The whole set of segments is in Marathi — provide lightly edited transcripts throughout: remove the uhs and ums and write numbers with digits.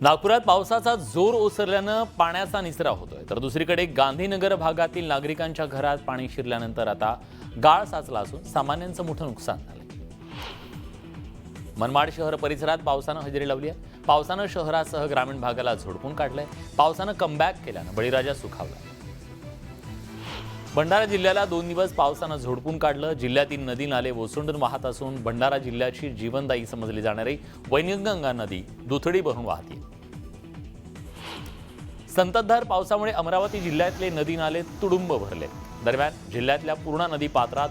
नागपुरात पावसाचा जोर ओसरल्यानं पाण्याचा निचरा होतोय, तर दुसरीकडे गांधीनगर भागातील नागरिकांच्या घरात पाणी शिरल्यानंतर आता गाळ साचला असून सामान्यांचं मोठं नुकसान झालंय. मनमाड शहर परिसरात पावसानं हजेरी लावली आहे. पावसानं शहरासह ग्रामीण भागाला झोडपून काढलंय. पावसानं कमबॅक केल्यानं बळीराजा सुखावला. भंडारा जिल्ह्याला 2 दिवस पावसानं झोडपून काढलं. जिल्ह्यातील नदी नाले ओसंडून वाहत असून भंडारा जिल्ह्याची जीवनदायी समजली जाणारी वैनगंगा नदी दुथडी भरून वाहते. संततधार पावसामुळे अमरावती जिल्ह्यातले नदी नाले तुडुंब भरले. दरम्यान जिल्ह्यातल्या पूर्णा नदी पात्रात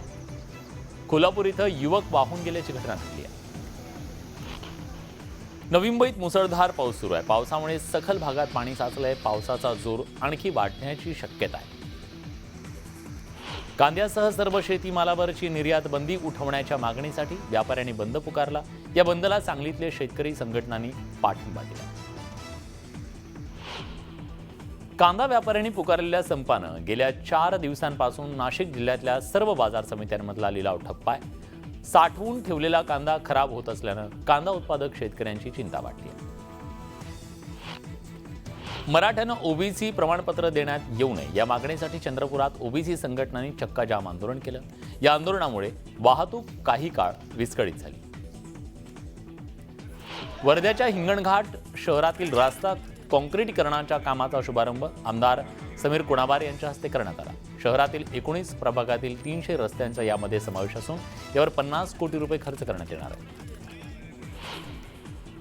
कोल्हापूर इथं युवक वाहून गेल्याची घटना घडली आहे. नवी मुंबईत मुसळधार पाऊस सुरू आहे. पावसामुळे सखल भागात पाणी साचलंय. पावसाचा जोर आणखी वाढण्याची शक्यता आहे. कांद्यासह सर्व शेतीमालावरची निर्यात बंदी उठवण्याच्या मागणीसाठी व्यापाऱ्यांनी बंद पुकारला. या बंदला सांगलीतले शेतकरी संघटनांनी पाठिंबा दिला. कांदा व्यापाऱ्यांनी पुकारलेल्या संपानं गेल्या 4 दिवसांपासून नाशिक जिल्ह्यातल्या सर्व बाजार समित्यांमधला लिलाव ठप्प आहे. साठवून ठेवलेला कांदा खराब होत असल्यानं कांदा उत्पादक शेतकऱ्यांची चिंता वाढली आहे. मराठ्यानं ओबीसी प्रमाणपत्र देण्यात येऊ नये या मागणीसाठी चंद्रपुरात ओबीसी संघटनांनी चक्काजाम आंदोलन केलं. या आंदोलनामुळे वाहतूक काही काळ विस्कळीत झाली. वर्ध्याच्या हिंगणघाट शहरातील रस्ता काँक्रिटीकरणाच्या कामाचा शुभारंभ आमदार समीर कुणावार यांच्या हस्ते करण्यात आला. शहरातील 19 प्रभागातील 300 रस्त्यांचा यामध्ये समावेश असून यावर 50 कोटी रुपये खर्च करण्यात येणार आहे.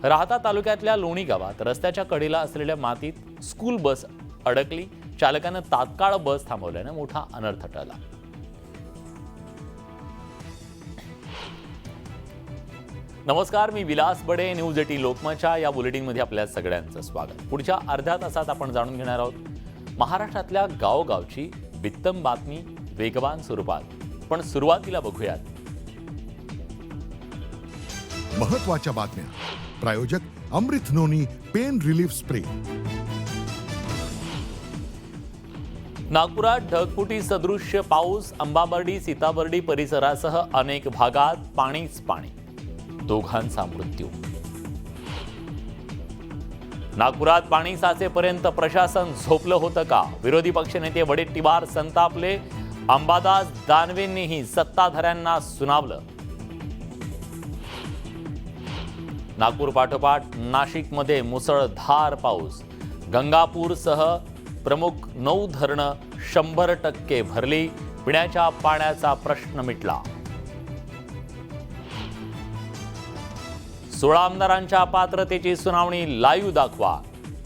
राहता तालुक्यातल्या लोणी गावात रस्त्याच्या कडेला असलेल्या मातीत स्कूल बस अडकली. चालकानं तात्काळ बस थांबवल्यानं मोठा अनर्थ टळला. नमस्कार, मी विलास बडे. न्यूज 18 लोकमतच्या या बुलेटिनमध्ये आपल्या सगळ्यांचं स्वागत. पुढच्या अर्ध्या तासात आपण जाणून घेणार आहोत महाराष्ट्रातल्या गावगावची बित्तम बातमी वेगवान स्वरूपात. पण सुरुवातीला बघूयात महत्त्वाच्या बातम्या. प्रायोजक अमृत नोनी पेन रिलीफ स्प्रे. नागपुरात ढगफुटी सदृश्य पाऊस. अंबाबर्डी सीताबर्डी परिसरासह अनेक भागात पाणीच पाणी. दोघांचा मृत्यू. नागपुरात पाणी साचेपर्यंत प्रशासन झोपलं होतं का? विरोधी पक्षनेते वडेट्टीवार संतापले. अंबादास दानवेंनीही सत्ताधाऱ्यांना सुनावलं. नागपूर पाठोपाठ नाशिकमध्ये मुसळधार पाऊस. गंगापूरसह प्रमुख 9 धरणं 100% भरली. पिण्याच्या पाण्याचा प्रश्न मिटला. 16 आमदारांच्या पात्रतेची सुनावणी लाईव्ह दाखवा.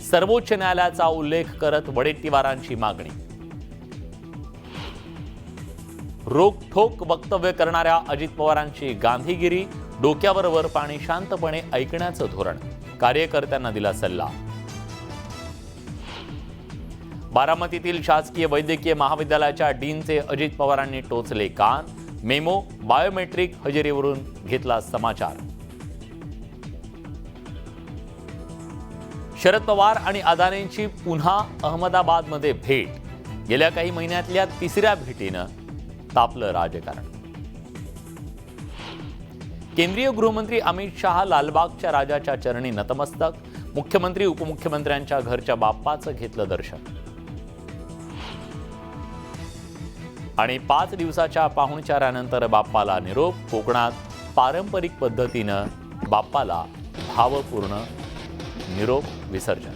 सर्वोच्च न्यायालयाचा उल्लेख करत वडेट्टीवारांची मागणी. रोखठोक वक्तव्य करणाऱ्या अजित पवारांची गांधीगिरी. डोक्यावर वर पाणी शांतपणे ऐकण्याचं धोरण. कार्यकर्त्यांना दिला सल्ला. बारामतीतील शासकीय वैद्यकीय महाविद्यालयाच्या डीनचे अजित पवारांनी टोचले कान. मेमो बायोमेट्रिक हजेरीवरून घेतला समाचार. शरद पवार आणि अदानींची पुन्हा अहमदाबादमध्ये भेट. गेल्या काही महिन्यातल्या 3ऱ्या भेटीनं तापलं राजकारण. केंद्रीय गृहमंत्री अमित शहा लालबागच्या राजाच्या चरणी नतमस्तक. मुख्यमंत्री उपमुख्यमंत्र्यांच्या घरच्या बाप्पाचं घेतलं दर्शन. आणि 5 दिवसाच्या पाहुणचारानंतर बाप्पाला निरोप. कोकणात पारंपरिक पद्धतीनं बाप्पाला भावपूर्ण निरोप विसर्जन.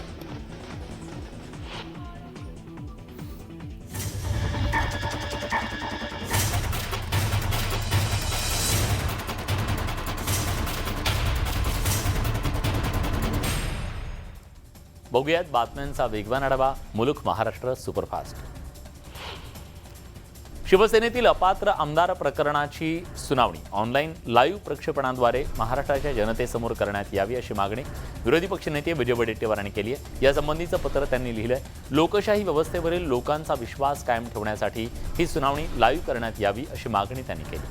बघूयात बातम्यांचा वेगवान आढावा. मुलुक महाराष्ट्र सुपरफास्ट. शिवसेनेतील अपात्र आमदार प्रकरणाची सुनावणी ऑनलाईन लाईव्ह प्रक्षेपणाद्वारे महाराष्ट्राच्या जनतेसमोर करण्यात यावी अशी मागणी विरोधी पक्षनेते विजय वडेट्टीवारांनी केली आहे. यासंबंधीचं पत्र त्यांनी लिहिलंय. लोकशाही व्यवस्थेवरील लोकांचा विश्वास कायम ठेवण्यासाठी ही सुनावणी लाईव्ह करण्यात यावी अशी मागणी त्यांनी केली.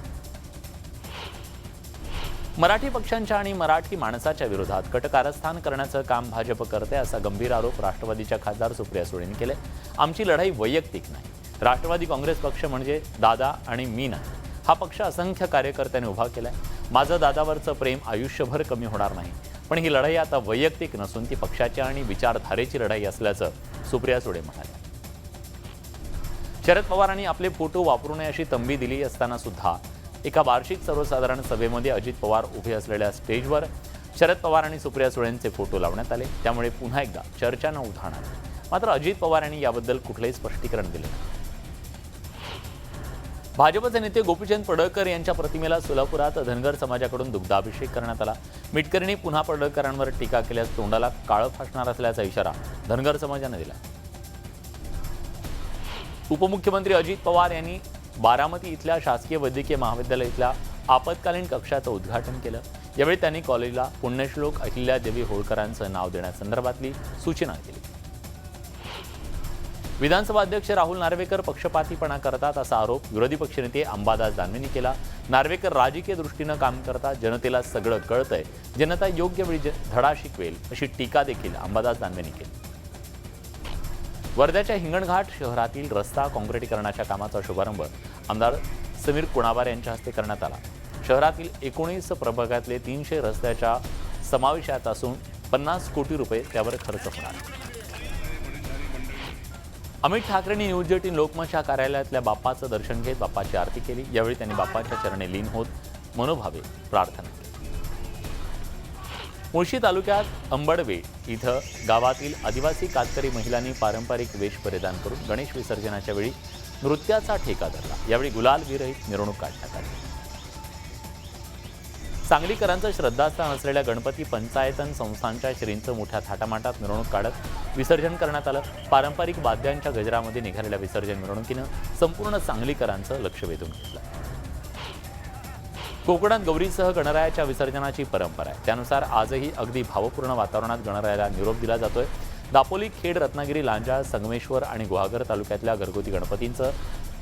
मराठी पक्षांच्या आणि मराठी माणसाच्या विरोधात कटकारस्थान करण्याचं काम भाजप करते असा गंभीर आरोप राष्ट्रवादीच्या खासदार सुप्रिया सुळेंनी केले. आमची लढाई वैयक्तिक नाही. राष्ट्रवादी काँग्रेस पक्ष म्हणजे दादा आणि मी नाही. हा पक्ष असंख्य कार्यकर्त्यांनी उभा केलाय. माझं दादावरचं प्रेम आयुष्यभर कमी होणार नाही. पण ही लढाई आता वैयक्तिक नसून ती पक्षाची आणि विचारधारेची लढाई असल्याचं सुप्रिया सुळे म्हणाल्या. शरद पवारांनी आपले फोटो वापरू नये अशी तंबी दिली असताना सुद्धा एका वार्षिक सर्वसाधारण सभेमध्ये अजित पवार उभे असलेल्या स्टेजवर शरद पवार आणि सुप्रिया सुळेंचे फोटो लावण्यात आले. त्यामुळे पुन्हा एकदा चर्चा न उधाणार. मात्र अजित पवार यांनी याबद्दल कुठलेही स्पष्टीकरण दिले नाही. भाजपचे नेते गोपीचंद पडळकर यांच्या प्रतिमेला सोलापुरात धनगर समाजाकडून दुग्धाभिषेक करण्यात आला. मिटकरींनी पुन्हा पडळकरांवर टीका केल्यास तोंडाला काळं फासणार असल्याचा इशारा धनगर समाजाने दिला. उपमुख्यमंत्री अजित पवार यांनी बारामती इथल्या शासकीय वैद्यकीय महाविद्यालय इथल्या आपत्कालीन कक्षाचं उद्घाटन केलं. यावेळी त्यांनी कॉलेजला पुण्यश्लोक अहिल्यादेवी होळकरांचं नाव देण्यासंदर्भातली सूचना केली. विधानसभा अध्यक्ष राहुल नार्वेकर पक्षपातीपणा करतात असा आरोप विरोधी पक्षनेते अंबादास दानवेंनी केला. नार्वेकर राजकीय दृष्टीनं काम करतात. जनतेला सगळं कळतंय. जनता योग्य वेळी धडा शिकवेल अशी टीका देखील अंबादास दानवेंनी केली. वर्ध्याच्या हिंगणघाट शहरातील रस्ता काँक्रिटीकरणाच्या कामाचा शुभारंभ आमदार समीर कुणावार यांच्या हस्ते करण्यात आला. शहरातील 19 प्रभागातले 300 रस्त्याच्या समावेशात असून 50 कोटी रुपये त्यावर खर्च होणार. अमित ठाकरेंनी न्यूज 18 लोकमतच्या कार्यालयातल्या बाप्पाचं दर्शन घेत बाप्पाची आरती केली. यावेळी त्यांनी बाप्पाच्या चरणी लीन होत मनोभावे प्रार्थना केली. मुळशी तालुक्यात अंबडवे इथं गावातील आदिवासी कातकरी महिलांनी पारंपरिक वेश परिधान करून गणेश विसर्जनाच्या वेळी नृत्याचा ठेका धरला. यावेळी गुलाल विरहित मिरवणूक काढण्यात आली. सांगलीकरांचं श्रद्धास्थान असलेल्या गणपती पंचायतन संस्थांच्या श्रींचं मोठ्या थाटामाटात मिरवणूक काढत विसर्जन करण्यात आलं. पारंपरिक वाद्यांच्या गजरामध्ये निघालेल्या विसर्जन मिरवणुकीनं संपूर्ण सांगलीकरांचं लक्ष वेधून घेतलं. कोकणात गौरीसह गणरायाच्या विसर्जनाची परंपरा आहे. त्यानुसार आजही अगदी भावपूर्ण वातावरणात गणरायाला निरोप दिला जातोय. दापोली, खेड, रत्नागिरी, लांजा, संगमेश्वर आणि गुहागर तालुक्यातल्या घरगुती गणपतींचं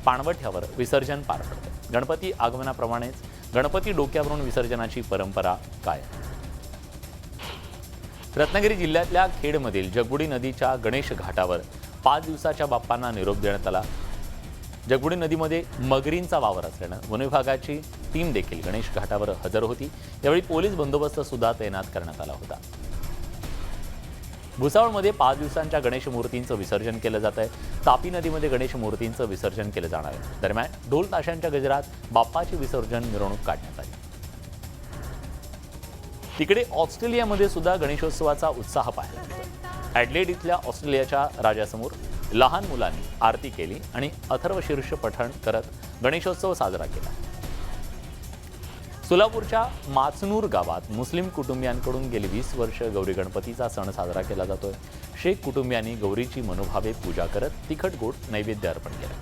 पाणवठ्यावर विसर्जन पार पडतं. गणपती आगमनाप्रमाणेच गणपती डोक्यावरून विसर्जनाची परंपरा काय? रत्नागिरी जिल्ह्यातल्या खेडमधील जगबुडी नदीच्या गणेश घाटावर 5 दिवसाच्या बाप्पांना निरोप देण्यात आला. जगबुडी नदीमध्ये मगरींचा वावर असल्यानं वन विभागाची टीम देखील गणेश घाटावर हजर होती. यावेळी पोलीस बंदोबस्त सुद्धा तैनात करण्यात आला होता. भुसावळमध्ये 5 दिवसांच्या गणेश मूर्तींचं विसर्जन केलं जात आहे. तापी नदीमध्ये गणेश मूर्तींचं विसर्जन केलं जाणार आहे. दरम्यान ढोल ताशांच्या गजरात बाप्पाची विसर्जन मिरवणूक काढण्यात आली. तिकडे ऑस्ट्रेलियामध्ये सुद्धा गणेशोत्सवाचा उत्साह पाहायला मिळतो. ॲडलेड इथल्या ऑस्ट्रेलियाच्या राजासमोर लहान मुलांनी आरती केली आणि अथर्व शीर्ष पठण करत गणेशोत्सव साजरा केला. सोलापूरच्या माचनूर गावात मुस्लिम कुटुंबियांकडून गेली 20 वर्ष गौरी गणपतीचा सण साजरा केला जातोय. शेख कुटुंबियांनी गौरीची मनोभावे पूजा करत तिखट गोड नैवेद्य अर्पण केलं.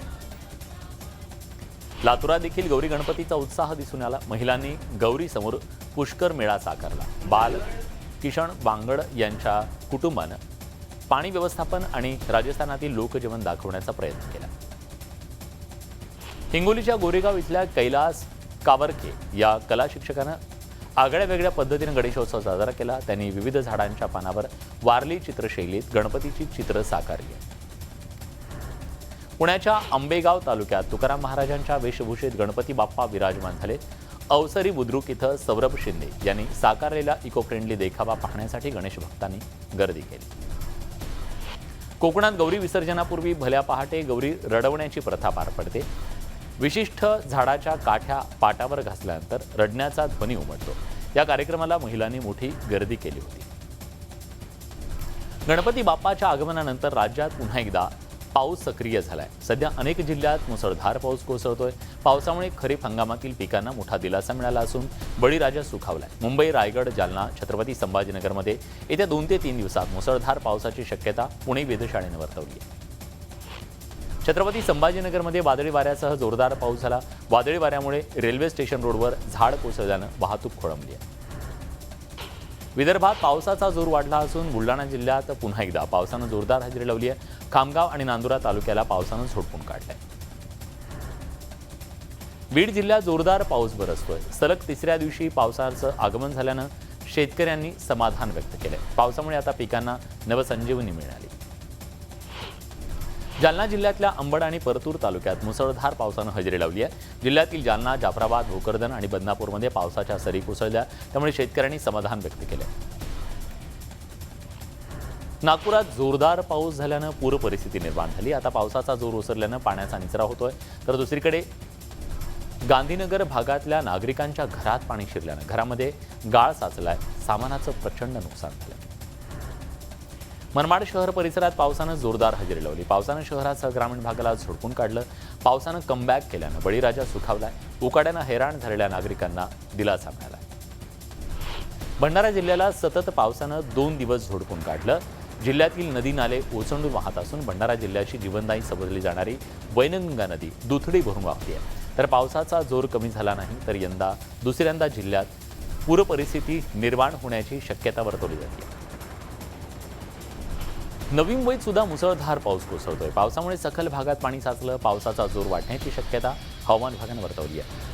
लातुरात देखील गौरी गणपतीचा उत्साह दिसून आला. महिलांनी गौरी समोर पुष्कर मेळा साकारला. बाल किशन बांगड यांच्या कुटुंबानं पाणी व्यवस्थापन आणि राजस्थानातील लोकजीवन दाखवण्याचा प्रयत्न केला. हिंगोलीच्या गोरेगाव इथल्या कैलास कावरके या कला शिक्षकानं आगळ्या वेगळ्या पद्धतीनं गणेशोत्सव साजरा केला. त्यांनी विविध झाडांच्या पानावर वारली चित्रशैलीत गणपतीची चित्र साकारली. पुण्याच्या आंबेगाव तालुक्यात तुकाराम महाराजांच्या वेशभूषेत गणपती बाप्पा विराजमान झाले. अवसरी बुद्रुक इथं सौरभ शिंदे यांनी साकारलेला इको फ्रेंडली देखावा पाहण्यासाठी गणेश भक्तांनी गर्दी केली. कोकणात गौरी विसर्जनापूर्वी भल्या पहाटे गौरी रडवण्याची प्रथा पार पडते. विशिष्ट झाडाच्या काठ्या पाटावर घासल्यानंतर रडण्याचा ध्वनी उमटतो. या कार्यक्रमाला महिलांनी मोठी गर्दी केली होती. गणपती बाप्पाच्या आगमनानंतर राज्यात पुन्हा एकदा पाऊस सक्रिय झालाय. सध्या अनेक जिल्ह्यात मुसळधार पाऊस कोसळतोय. पावसामुळे खरीप हंगामातील पिकांना मोठा दिलासा मिळाला असून बळीराजा सुखावलाय. मुंबई, रायगड, जालना, छत्रपती संभाजीनगरमध्ये येत्या 2 ते 3 दिवसात मुसळधार पावसाची शक्यता पुणे वेधशाळेनं वर्तवली आहे. छत्रपती संभाजीनगरमध्ये वादळी वाऱ्यासह जोरदार पाऊस झाला. वादळी वाऱ्यामुळे रेल्वे स्टेशन रोडवर झाड कोसळल्यानं वाहतूक खोळंबली आहे. विदर्भात पावसाचा जोर वाढला असून बुलढाणा जिल्ह्यात पुन्हा एकदा पावसानं जोरदार हजेरी लावली आहे. खामगाव आणि नांदुरा तालुक्याला पावसानं झोडपून काढलंय. बीड जिल्ह्यात जोरदार पाऊस बरसतोय. सलग 3ऱ्या दिवशी पावसाचं आगमन झाल्यानं शेतकऱ्यांनी समाधान व्यक्त केलंय. पावसामुळे आता पिकांना नवसंजीवनी मिळाली. जालना जिल्ह्यातल्या अंबड आणि परतूर तालुक्यात मुसळधार पावसानं हजेरी लावली आहे. जिल्ह्यातील जालना, जाफराबाद, भोकरदन आणि बदनापूरमध्ये पावसाच्या सरी कोसळल्या. त्यामुळे शेतकऱ्यांनी समाधान व्यक्त केले. नागपुरात जोरदार पाऊस झाल्यानं पूर परिस्थिती निर्माण झाली. आता पावसाचा जोर ओसरल्यानं पाण्याचा निचरा होतोय. तर दुसरीकडे गांधीनगर भागातल्या नागरिकांच्या घरात पाणी शिरल्यानं घरामध्ये गाळ साचलाय. सामानाचं प्रचंड नुकसान झालं. मनमाड शहर परिसरात पावसानं जोरदार हजेरी लावली. पावसानं शहरासह ग्रामीण भागाला झोडपून काढलं. पावसानं कमबॅक केल्यानं बळीराजा सुखावलाय. उकाड्यानं हैराण झालेल्या नागरिकांना दिलासा मिळाला. भंडारा जिल्ह्याला सतत पावसानं 2 दिवस झोडपून काढलं. जिल्ह्यातील नदी नाले ओसंडून वाहत असून भंडारा जिल्ह्याची जीवनदायी समजली जाणारी वैनगंगा नदी दुथडी भरून वाहते आहे. तर पावसाचा जोर कमी झाला नाही तर यंदा दुसऱ्यांदा जिल्ह्यात पूर परिस्थिती निर्माण होण्याची शक्यता वर्तवली जाते. नवी मुंबईत सुद्धा मुसळधार पाऊस कोसळतोय. पावसामुळे सखल भागात पाणी साचलं. पावसाचा जोर वाढण्याची शक्यता हवामान विभागानं वर्तवली आहे.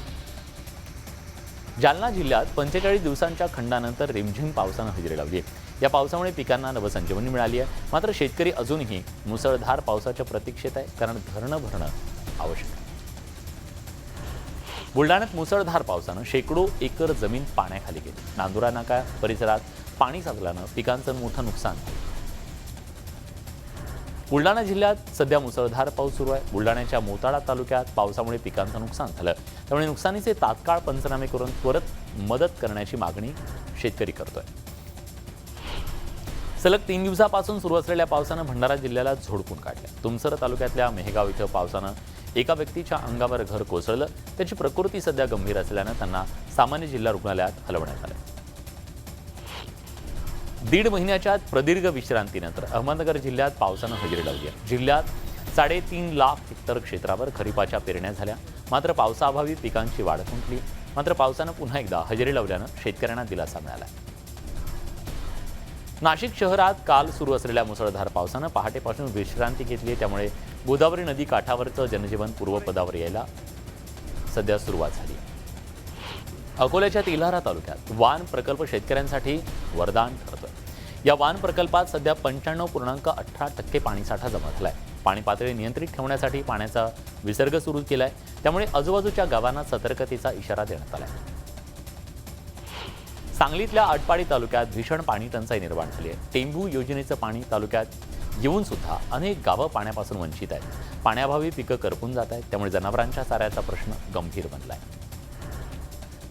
जालना जिल्ह्यात 45 दिवसांच्या खंडानंतर रिमझिम पावसानं हजेरी लावली आहे. या पावसामुळे पिकांना नवसंजीवनी मिळाली आहे. मात्र शेतकरी अजूनही मुसळधार पावसाच्या प्रतीक्षेत आहे, कारण धरणं भरणं आवश्यक आहे. बुलढाण्यात मुसळधार पावसानं शेकडो एकर जमीन पाण्याखाली गेली. नांदुरा नाका परिसरात पाणी साचल्यानं पिकांचं मोठं नुकसान झालं. बुलढाणा जिल्ह्यात सध्या मुसळधार पाऊस सुरू आहे. बुलढाण्याच्या मोताळा तालुक्यात पावसामुळे पिकांचं नुकसान झालं. त्यामुळे नुकसानीचे तात्काळ पंचनामे करून त्वरित मदत करण्याची मागणी शेतकरी करतोय. सलग 3 दिवसापासून सुरू असलेल्या पावसानं भंडारा जिल्ह्याला झोडपून काढलं. तुमसर तालुक्यातल्या मेहगाव इथं पावसानं एका व्यक्तीच्या अंगावर घर कोसळलं. त्याची प्रकृती सध्या गंभीर असल्यानं त्यांना सामान्य जिल्हा रुग्णालयात हलवण्यात आलं. 1.5 महिन्याच्या प्रदीर्घ विश्रांतीनंतर अहमदनगर जिल्ह्यात पावसानं हजेरी लावली आहे. जिल्ह्यात 3.5 लाख हेक्टर क्षेत्रावर खरीपाच्या पेरण्या झाल्या. मात्र पावसाअभावी पिकांची वाढ खुंटली. मात्र पावसानं पुन्हा एकदा हजेरी लावल्यानं शेतकऱ्यांना दिलासा मिळाला. नाशिक शहरात काल सुरू असलेल्या मुसळधार पावसानं पहाटेपासून विश्रांती घेतली. त्यामुळे गोदावरी नदी काठावरचं जनजीवन पूर्वपदावर यायला सध्या सुरुवात झाली. अकोल्याच्या तेल्हारा तालुक्यात वान प्रकल्प शेतकऱ्यांसाठी वरदान ठरतोय. या वान प्रकल्पात सध्या 95.18% पाणीसाठा जमा झालाय. पाणी पातळी नियंत्रित ठेवण्यासाठी पाण्याचा विसर्ग सुरू केलाय. त्यामुळे आजूबाजूच्या गावांना सतर्कतेचा इशारा देण्यात आलाय. सांगलीतल्या आटपाडी तालुक्यात भीषण पाणी टंचाई निर्माण झाली आहे. टेंभू योजनेचं पाणी तालुक्यात येऊन सुद्धा अनेक गावं पाण्यापासून वंचित आहेत. पाण्याअभावी पिकं करपून जात आहेत. त्यामुळे जनावरांच्या चाऱ्याचा प्रश्न गंभीर बनलाय.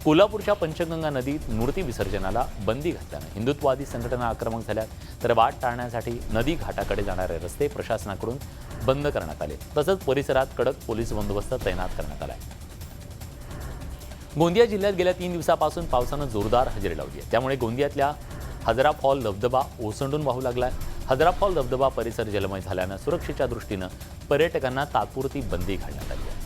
कोल्हापूरच्या पंचगंगा नदीत मूर्ती विसर्जनाला बंदी घातल्यानं हिंदुत्ववादी संघटना आक्रमक झाल्यात. तर वाट टाळण्यासाठी नदी घाटाकडे जाणारे रस्ते प्रशासनाकडून बंद करण्यात आले. तसंच परिसरात कडक पोलीस बंदोबस्त तैनात करण्यात आलाय. गोंदिया जिल्ह्यात गेल्या 3 दिवसापासून पावसानं जोरदार हजेरी लावली आहे. त्यामुळे गोंदियातल्या हजरा फॉल धबधबा ओसंडून वाहू लागलाय. हजरा फॉल धबधबा परिसर जलमय झाल्यानं सुरक्षेच्या दृष्टीनं पर्यटकांना तात्पुरती बंदी घालण्यात आली आहे.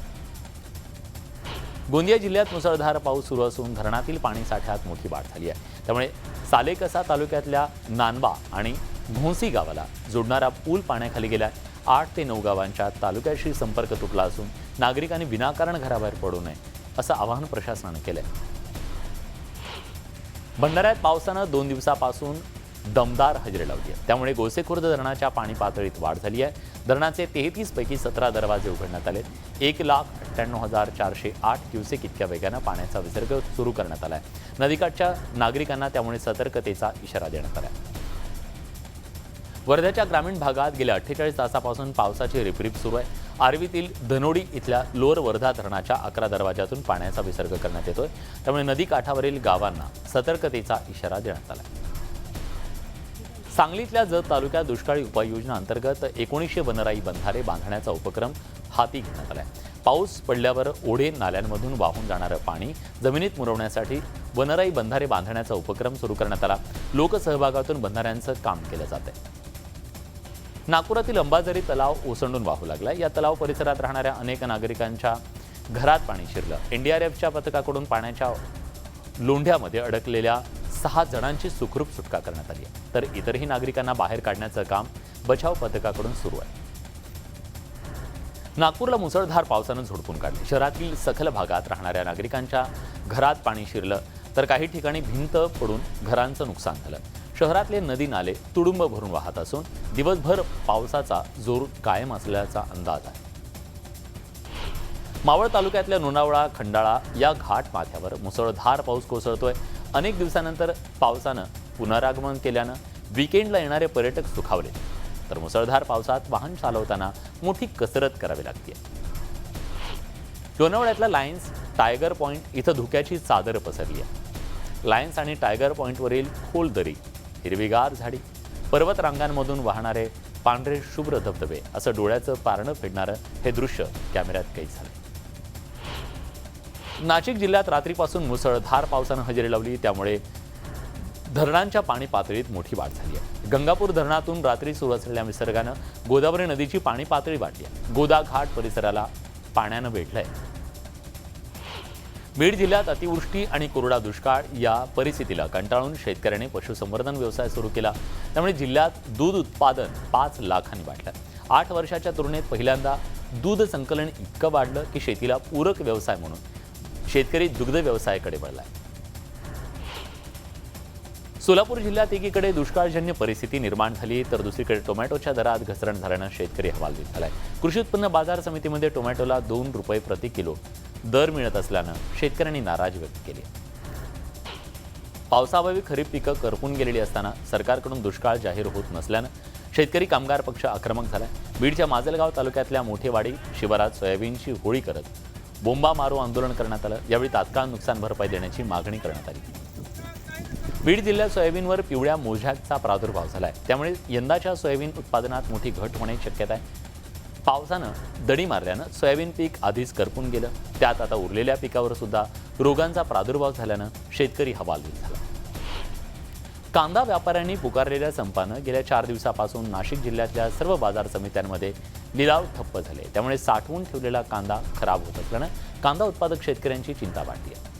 गोंदिया जिल्ह्यात मुसळधार पाऊस सुरू असून धरणातील पाणी साठ्यात मोठी वाढ झाली आहे. त्यामुळे सालेकसा तालुक्यातल्या नानबा आणि घोंसी गावाला जोडणारा पूल पाण्याखाली गेलाय. 8 ते 9 गावांच्या तालुक्याशी संपर्क तुटला असून नागरिकांनी विनाकारण घराबाहेर पडू नये असं आवाहन प्रशासनानं केलंय. भंडाऱ्यात पावसानं 2 दिवसापासून दमदार हजेरी लावली आहे. त्यामुळे गोसेखुर्द धरणाच्या पाणी पातळीत वाढ झाली आहे. धरणाचे 33 पैकी 17 दरवाजे उघडण्यात आले. 1,98,408 क्युसेक इतक्या वेगानं पाण्याचा विसर्ग सुरू करण्यात आला आहे. नदीकाठच्या नागरिकांना त्यामुळे सतर्कतेचा इशारा देण्यात आला आहे. वर्ध्याच्या ग्रामीण भागात गेल्या 48 तासापासून पावसाची रिपरिप सुरू आहे. आर्वीतील धनोडी इथल्या लोअर वर्धा धरणाच्या 11 दरवाजातून पाण्याचा विसर्ग करण्यात येतोय. त्यामुळे नदी काठावरील गावांना सतर्कतेचा इशारा देण्यात आला. सांगलीतल्या जत तालुक्यात दुष्काळी उपाययोजना अंतर्गत 1900 वनराई बंधारे बांधण्याचा उपक्रम हाती घेण्यात आलाय. पाऊस पडल्यावर ओढे नाल्यांमधून वाहून जाणारं पाणी जमिनीत मुरवण्यासाठी वनराई बंधारे बांधण्याचा उपक्रम सुरू करण्यात आला. लोकसहभागातून बंधाऱ्यांचं काम केलं जात आहे. नागपुरातील अंबाझरी तलाव ओसंडून वाहू लागला. या तलाव परिसरात राहणाऱ्या अनेक नागरिकांच्या घरात पाणी शिरलं. एनडीआरएफच्या पथकाकडून पाण्याच्या लोंढ्यामध्ये अडकलेल्या 6 जणांची सुखरूप सुटका करण्यात आली आहे. तर इतरही नागरिकांना बाहेर काढण्याचं काम बचाव पथकाकडून सुरू आहे. नागपूरला मुसळधार पावसानं झोडपून काढले. शहरातील सखल भागात राहणाऱ्या नागरिकांच्या घरात पाणी शिरलं. तर काही ठिकाणी भिंत पडून घरांचं नुकसान झालं. शहरातले नदी नाले तुडुंब भरून वाहत असून दिवसभर पावसाचा जोर कायम असल्याचा अंदाज आहे. मावळ तालुक्यातल्या लोणावळा खंडाळा या घाट माथ्यावर मुसळधार पाऊस कोसळतोय. अनेक दिवसानंतर पावसानं पुनरागमन केल्यानं वीकेंडला येणारे पर्यटक सुखावले, तर मुसळधार पावसात वाहन चालवताना मोठी कसरत करावी लागते. लोणावळ्यातल्या लायन्स टायगर पॉइंट इथं धुक्याची चादर पसरली आहे. लायन्स आणि टायगर पॉइंटवरील खोल दरी, हिरवीगार झाडी, पर्वत रांगांमधून वाहणारे पांढरे शुभ्र धबधबे असं डोळ्याचं पारणं फेडणारं हे दृश्य कॅमेऱ्यात कैद झालं. नाशिक जिल्ह्यात रात्रीपासून मुसळधार पावसानं हजेरी लावली, त्यामुळे धरणांच्या पाणी पातळीत मोठी वाढ झाली आहे. गंगापूर धरणातून रात्री सुरू असलेल्या विसर्गानं गोदावरी नदीची पाणी पातळी वाढली आहे. गोदा घाट परिसराला पाण्यानं वेढलंय. बीड जिल्ह्यात अतिवृष्टी आणि कोरडा दुष्काळ या परिस्थितीला कंटाळून शेतकऱ्यांनी पशुसंवर्धन व्यवसाय सुरू केला. त्यामुळे जिल्ह्यात दूध उत्पादन 5 लाखांनी वाढलं. 8 वर्षाच्या तुलनेत पहिल्यांदा दूध संकलन इतकं वाढलं की शेतीला पूरक व्यवसाय म्हणून शेतकरी दुग्ध व्यवसायाकडे वळलाय. सोलापूर जिल्ह्यात एकीकडे दुष्काळजन्य परिस्थिती निर्माण झाली, तर दुसरीकडे टोमॅटोच्या दरात घसरण झाल्यानं शेतकरी हवालदिल झालाय. कृषी उत्पन्न बाजार समितीमध्ये टोमॅटोला 2 रुपये प्रति किलो दर मिळत असल्यानं शेतकऱ्यांनी नाराजी व्यक्त केली. पावसाअभावी खरीप पिकं करपून गेलेली असताना सरकारकडून दुष्काळ जाहीर होत नसल्यानं शेतकरी कामगार पक्ष आक्रमक झालाय. बीडच्या माजलगाव तालुक्यातल्या मोठेवाडी शिवारात सोयाबीनची होळी करत बोंबा मारो आंदोलन करण्यात आलं. यावेळी तात्काळ नुकसान भरपाई देण्याची मागणी करण्यात आली. बीड जिल्ह्यात सोयाबीनवर पिवळ्या मोझॅकचा प्रादुर्भाव झालाय, त्यामुळे यंदाच्या सोयाबीन उत्पादनात मोठी घट होण्याची शक्यता आहे. पावसानं दडी मारल्यानं सोयाबीन पीक आधीच करपून गेलं, त्यात आता उरलेल्या पिकावर सुद्धा रोगांचा प्रादुर्भाव झाल्यानं शेतकरी हवालदिल झाला. कांदा व्यापाऱ्यांनी पुकारलेल्या संपानं गेल्या 4 दिवसापासून नाशिक जिल्ह्यातल्या सर्व बाजार समित्यांमध्ये लिलाव ठप्प झाले, त्यामुळे साठवून ठेवलेला कांदा खराब होत असल्यानं कांदा उत्पादक शेतकऱ्यांची चिंता वाढली आहे.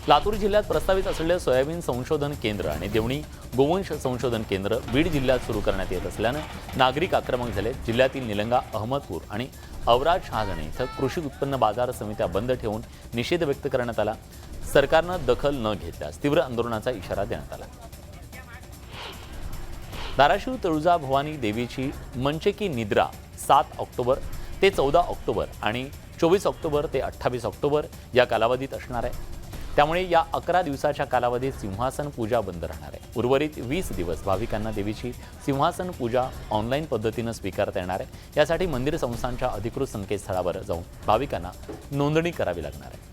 लातूर जिल्ह्यात प्रस्तावित असलेलं सोयाबीन संशोधन केंद्र आणि देवणी गोवंश संशोधन केंद्र बीड जिल्ह्यात सुरू करण्यात येत असल्यानं नागरिक आक्रमक झाले. जिल्ह्यातील निलंगा, अहमदपूर आणि औराद शहाजणी इथं कृषी उत्पन्न बाजार समित्या बंद ठेवून निषेध व्यक्त करण्यात आला. सरकारनं दखल न घेतल्यास तीव्र आंदोलनाचा इशारा देण्यात आला. धाराशिव तुळजा भवानी देवीची मंचकी निद्रा 7 ऑक्टोबर ते 14 ऑक्टोबर आणि 24 ऑक्टोबर ते 28 ऑक्टोबर या कालावधीत असणार आहे. त्यामुळे या 11 दिवसाच्या कालावधीत सिंहासन पूजा बंद राहणार आहे. उर्वरित 20 दिवस भाविकांना देवीची सिंहासन पूजा ऑनलाईन पद्धतीनं स्वीकारता येणार आहे. यासाठी मंदिर संस्थांच्या अधिकृत संकेतस्थळावर जाऊन भाविकांना नोंदणी करावी लागणार आहे.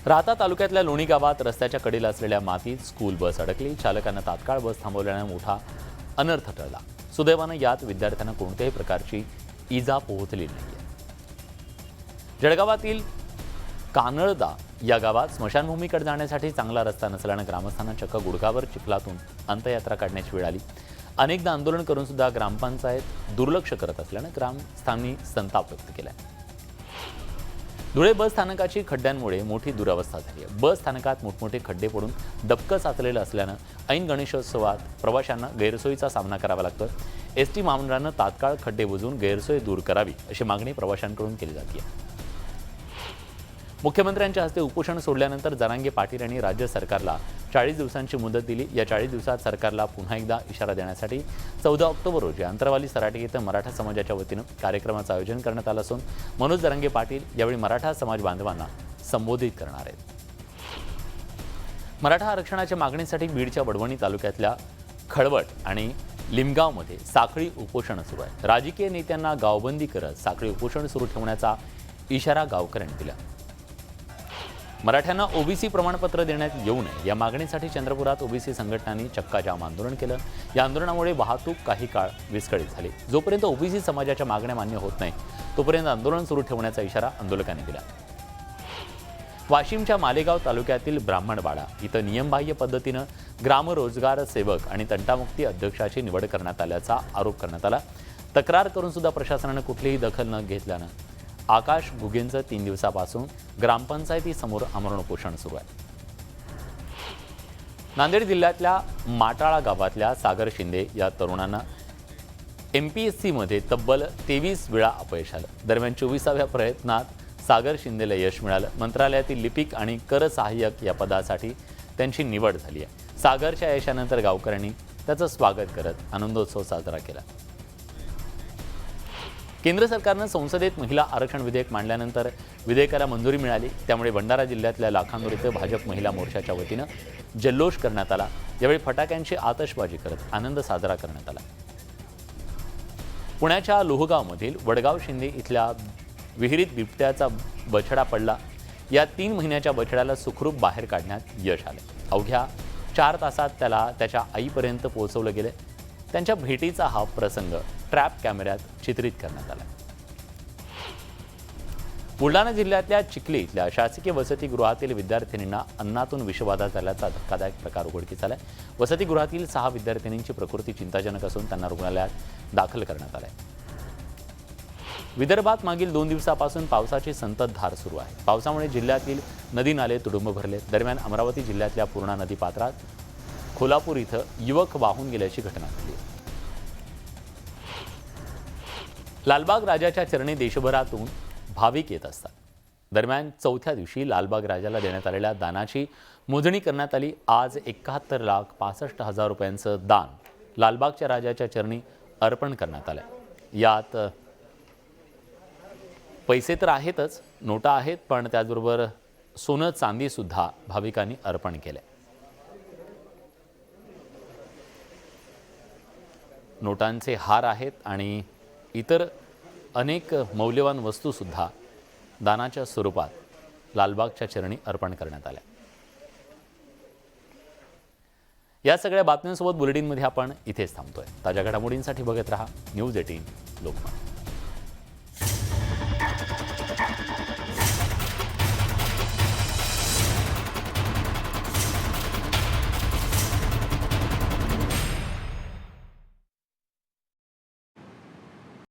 राहता तालुक्यातल्या लोणी गावात रस्त्याच्या कडेला असलेल्या मातीत स्कूल बस अडकली. चालकांना तात्काळ बस थांबवल्यानं मोठा अनर्थ टळला. सुदैवानं यात विद्यार्थ्यांना कोणत्याही प्रकारची इजा पोहोचली नाही. जळगावातील कानळदा या गावात स्मशानभूमीकडे जाण्यासाठी चांगला रस्ता नसल्यानं ग्रामस्थांना चक्क गुडघावर चिखलातून अंत्ययात्रा काढण्याची वेळ आली. अनेकदा आंदोलन करून सुद्धा ग्रामपंचायत दुर्लक्ष करत असल्यानं ग्रामस्थांनी संताप व्यक्त केला. धुळे बस स्थानकाची खड्ड्यांमुळे मोठी दुरावस्था झाली आहे. बस स्थानकात मोठमोठे खड्डे पडून डबकं साचलेलं असल्यानं ऐन गणेशोत्सवात प्रवाशांना गैरसोयीचा सामना करावा लागतो. एसटी महामंडळानं तात्काळ खड्डे बुजवून गैरसोय दूर करावी अशी मागणी प्रवाशांकडून केली जाते. मुख्यमंत्र्यांच्या हस्ते उपोषण सोडल्यानंतर जरांगे पाटील यांनी राज्य सरकारला 40 दिवसांची मुदत दिली. या 40 दिवसात सरकारला पुन्हा एकदा इशारा देण्यासाठी 14 ऑक्टोबर रोजी आंतरवाली सराटी येथे मराठा समाजाच्या वतीनं कार्यक्रमाचं आयोजन करण्यात आलं असून मनोज जरांगे पाटील यावेळी मराठा समाज बांधवांना संबोधित करणार आहेत. मराठा आरक्षणाच्या मागणीसाठी बीडच्या वडवणी तालुक्यातल्या खळवट आणि लिमगावमध्ये साखळी उपोषण सुरू आहे. राजकीय नेत्यांना गावबंदी करत साखळी उपोषण सुरू ठेवण्याचा इशारा गावकऱ्यांनी दिला. मराठ्यांना ओबीसी प्रमाणपत्र देण्यात येऊ नये या मागणीसाठी चंद्रपुरात ओबीसी संघटनांनी चक्काजाम आंदोलन केलं. या आंदोलनामुळे वाहतूक काही काळ विस्कळीत झाली. जोपर्यंत ओबीसी समाजाच्या मागण्या मान्य होत नाही तोपर्यंत आंदोलन सुरू ठेवण्याचा इशारा आंदोलकांनी दिला. वाशिमच्या मालेगाव तालुक्यातील ब्राह्मणवाडा इथं नियमबाह्य पद्धतीनं ग्राम रोजगार सेवक आणि तंटामुक्ती अध्यक्षाची निवड करण्यात आल्याचा आरोप करण्यात आला. तक्रार करून सुद्धा प्रशासनानं कुठलीही दखल न घेतल्यानं आकाश गुगेंचं 3 दिवसापासून ग्रामपंचायतीसमोर आमरण उपोषण सुरू आहे. नांदेड जिल्ह्यातल्या माटाळा गावातल्या सागर शिंदे या तरुणांना MPSCमध्ये तब्बल 23 वेळा अपयश आलं. दरम्यान 24व्या प्रयत्नात सागर शिंदेला यश मिळालं. मंत्रालयातील लिपिक आणि कर सहाय्यक या पदासाठी त्यांची निवड झाली आहे. सागरच्या यशानंतर गावकऱ्यांनी त्याचं स्वागत करत आनंदोत्सव साजरा केला. केंद्र सरकारनं संसदेत महिला आरक्षण विधेयक मांडल्यानंतर विधेयकाला मंजुरी मिळाली. त्यामुळे भंडारा जिल्ह्यातल्या लाखांदूर इथं भाजप महिला मोर्चाच्या वतीनं जल्लोष करण्यात आला. यावेळी फटाक्यांची आतषबाजी करत आनंद साजरा करण्यात आला. पुण्याच्या लोहगावमधील वडगाव शिंदे इथल्या विहिरीत बिबट्याचा बछडा पडला. या 3 महिन्याच्या बछड्याला सुखरूप बाहेर काढण्यात यश आले. अवघ्या 4 तासात त्याला त्याच्या आईपर्यंत पोहोचवलं गेलं. त्यांच्या भेटीचा हा प्रसंग ट्रॅप कॅमेऱ्यात चित्रित करण्यात आला. बुलढाणा जिल्ह्यातल्या चिखली इथल्या शासकीय वसतिगृहातील विद्यार्थिनींना अन्नातून विषबाधा झाल्याचा धक्कादायक प्रकार उघडकीस आलाय. वसतिगृहातील 6 विद्यार्थिनींची प्रकृती चिंताजनक असून त्यांना रुग्णालयात दाखल करण्यात आलंय. विदर्भात मागील 2 दिवसापासून पावसाची संततधार सुरू आहे. पावसामुळे जिल्ह्यातील नदी नाले तुडुंब भरले. दरम्यान अमरावती जिल्ह्यातल्या पूर्णा नदी पात्रात कोल्हापूर इथं युवक वाहून गेल्याची घटना घडली. लालबाग राजाच्या चरणी देशभरातून भाविक येत असतात. दरम्यान 4थ्या दिवशी लालबाग राजाला देण्यात आलेल्या दानाची मोजणी करण्यात आली. आज 71,65,000 रुपयांचं दान लालबागच्या राजाच्या चरणी अर्पण करण्यात आलं. यात पैसे तर आहेतच, नोटा आहेत, पण त्याचबरोबर सोनं चांदी सुद्धा भाविकांनी अर्पण केले. नोटांचे हार आहेत आणि इतर अनेक मौल्यवान वस्तू सुद्धा दानाच्या स्वरूपात लालबागच्या चरणी अर्पण करण्यात आल्या. या सगळ्या बातम्यांसोबत बुलेटिनमध्ये आपण इथेच थांबतोय. ताज्या घडामोडींसाठी बघत रहा न्यूज 18 लोकमत.